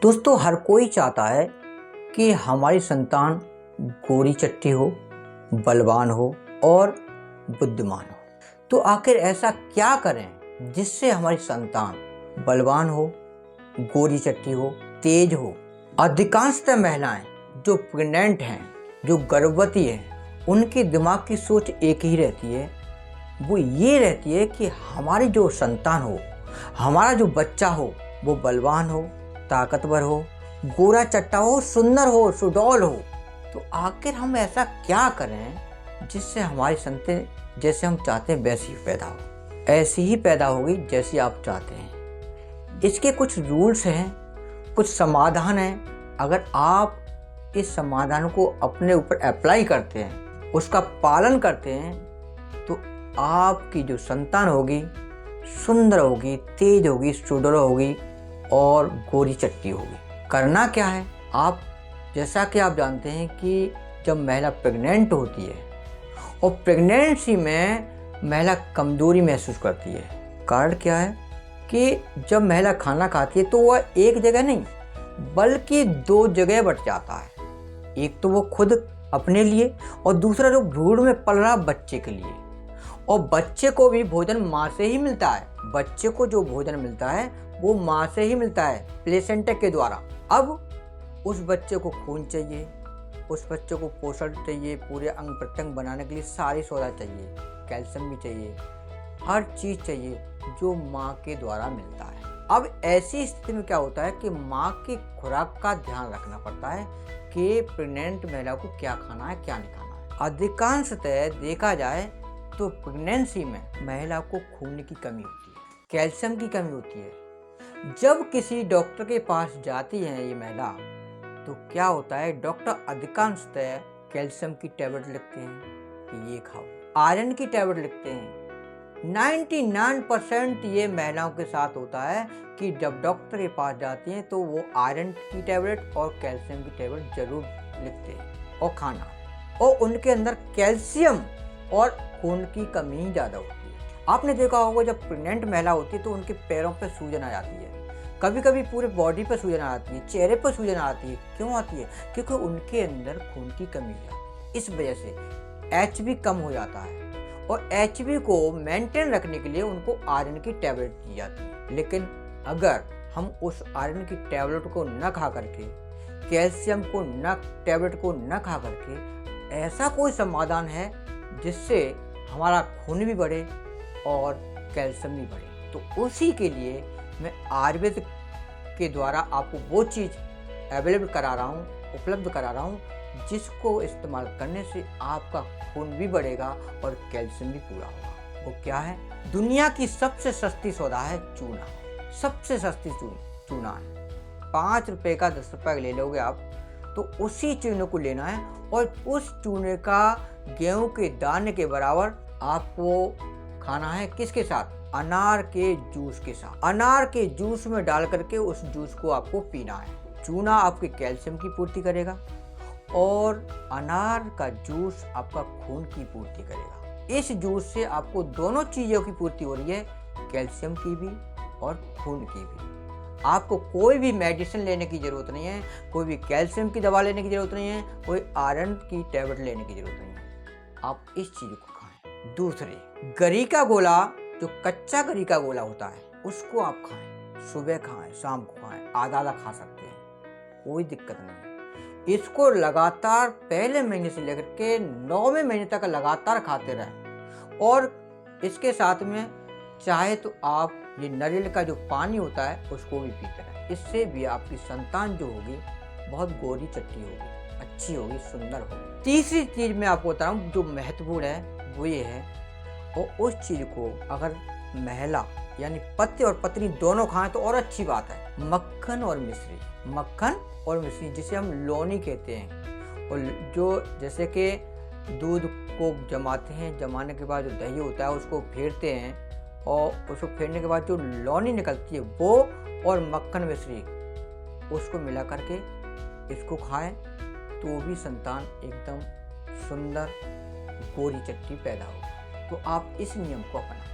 दोस्तों, हर कोई चाहता है कि हमारी संतान गोरी चट्टी हो, बलवान हो और बुद्धिमान हो। तो आखिर ऐसा क्या करें जिससे हमारी संतान बलवान हो, गोरी चट्टी हो, तेज हो। अधिकांशतः महिलाएं जो प्रेग्नेंट हैं, जो गर्भवती हैं, उनके दिमाग की सोच एक ही रहती है। वो ये रहती है कि हमारी जो संतान हो, हमारा जो बच्चा हो, वो बलवान हो, ताकतवर हो, गोरा चट्टा हो, सुंदर हो, सुडौल हो। तो आखिर हम ऐसा क्या करें जिससे हमारी संतान जैसे हम चाहते हैं वैसी ही पैदा हो, ऐसी ही पैदा होगी जैसी आप चाहते हैं। इसके कुछ रूल्स हैं, कुछ समाधान हैं। अगर आप इस समाधान को अपने ऊपर अप्लाई करते हैं, उसका पालन करते हैं, तो आपकी जो संतान होगी सुंदर होगी, तेज होगी, सुडौल होगी और गोरी चट्टी होगी। करना क्या है, आप जैसा कि आप जानते हैं कि जब महिला प्रेग्नेंट होती है और प्रेगनेंसी में महिला कमजोरी महसूस करती है। कारण क्या है कि जब महिला खाना खाती है तो वह एक जगह नहीं बल्कि दो जगह बट जाता है। एक तो वो खुद अपने लिए और दूसरा जो भ्रूण में पल रहा बच्चे के लिए। और बच्चे को भी भोजन माँ से ही मिलता है। बच्चे को जो भोजन मिलता है वो माँ से ही मिलता है, प्लेसेंटा के द्वारा। अब उस बच्चे को खून चाहिए, उस बच्चे को पोषण चाहिए, पूरे अंग प्रत्यंग बनाने के लिए सारी सौदा चाहिए, कैल्शियम भी चाहिए, हर चीज़ चाहिए जो माँ के द्वारा मिलता है। अब ऐसी स्थिति में क्या होता है कि माँ की खुराक का ध्यान रखना पड़ता है कि प्रेग्नेंट महिला को क्या खाना है, क्या नहीं खाना है। अधिकांशतः देखा जाए तो प्रेगनेंसी में महिला को खून की कमी होती है, कैल्शियम की कमी होती है। जब किसी डॉक्टर के पास जाती है ये महिला, तो क्या होता है, डॉक्टर अधिकांशतः कैल्शियम की टैबलेट लिखते हैं कि ये खाओ, आयरन की टैबलेट लिखते हैं। 99% ये महिलाओं के साथ होता है कि जब डॉक्टर के पास जाती हैं तो वो आयरन की टैबलेट और कैल्शियम की टैबलेट जरूर लिखते हैं और खाना। और उनके अंदर कैल्शियम और खून की कमी ही ज़्यादा होती है। आपने देखा होगा जब प्रेग्नेंट महिला होती है तो उनके पैरों पर सूजन आ जाती है, कभी कभी पूरे बॉडी पर सूजन आ जाती है, चेहरे पर सूजन आती है। क्यों आती है? क्योंकि उनके अंदर खून की कमी है। इस वजह से HB कम हो जाता है और HB को मेंटेन रखने के लिए उनको आयरन की टैबलेट दी जाती है। लेकिन अगर हम उस आयरन की टैबलेट को न खा करके, कैल्शियम को न टैबलेट को न खा करके ऐसा कोई समाधान है जिससे हमारा खून भी बढ़े और कैल्शियम भी बढ़े, तो उसी के लिए मैं आयुर्वेद के द्वारा आपको वो चीज़ अवेलेबल करा रहा हूँ, उपलब्ध करा रहा हूँ, जिसको इस्तेमाल करने से आपका खून भी बढ़ेगा और कैल्शियम भी पूरा होगा। वो क्या है? दुनिया की सबसे सस्ती सौदा है चूना। सबसे सस्ती चूना है। 5 रुपये का 10 रुपये ले लोगे आप, तो उसी चूने को लेना है और उस चूने का गेहूं के दाने के बराबर आपको खाना है। किसके साथ? अनार के जूस के साथ। अनार के जूस में डाल करके उस जूस को आपको पीना है। चूना आपके कैल्शियम की पूर्ति करेगा और अनार का जूस आपका खून की पूर्ति करेगा। इस जूस से आपको दोनों चीज़ों की पूर्ति हो रही है, कैल्शियम की भी और खून की भी। आपको कोई भी मेडिसिन लेने की ज़रूरत नहीं है, कोई भी कैल्शियम की दवा लेने की ज़रूरत नहीं है, कोई आयरन की टैबलेट लेने की ज़रूरत नहीं है। आप इस चीज़ को खाएं। दूसरे, गरी का गोला, जो कच्चा गरी का गोला होता है, उसको आप खाएं। सुबह खाएं, शाम को खाएं, आधा आधा खा सकते हैं, कोई दिक्कत नहीं है। इसको लगातार पहले महीने से लेकर के 9वें महीने तक लगातार खाते रहें। और इसके साथ में चाहे तो आप ये नारियल का जो पानी होता है उसको भी पीते रहें। इससे भी आपकी संतान जो होगी बहुत गोरी चट्टी होगी, अच्छी होगी, सुंदर होगी। तीसरी चीज़ मैं आपको बता रहा हूँ जो महत्वपूर्ण है, वो ये है, और उस चीज़ को अगर महिला यानी पति और पत्नी दोनों खाएं तो और अच्छी बात है। मक्खन और मिश्री। मक्खन और मिश्री जिसे हम लोनी कहते हैं, और जो जैसे कि दूध को जमाते हैं, जमाने के बाद जो दही होता है उसको फेरते हैं और उसको फेरने के बाद जो लोनी निकलती है वो और मक्खन मिश्री उसको मिला करके इसको खाएं तो भी संतान एकदम सुंदर गोरी चट्टी पैदा होगी। तो आप इस नियम को अपनाएं।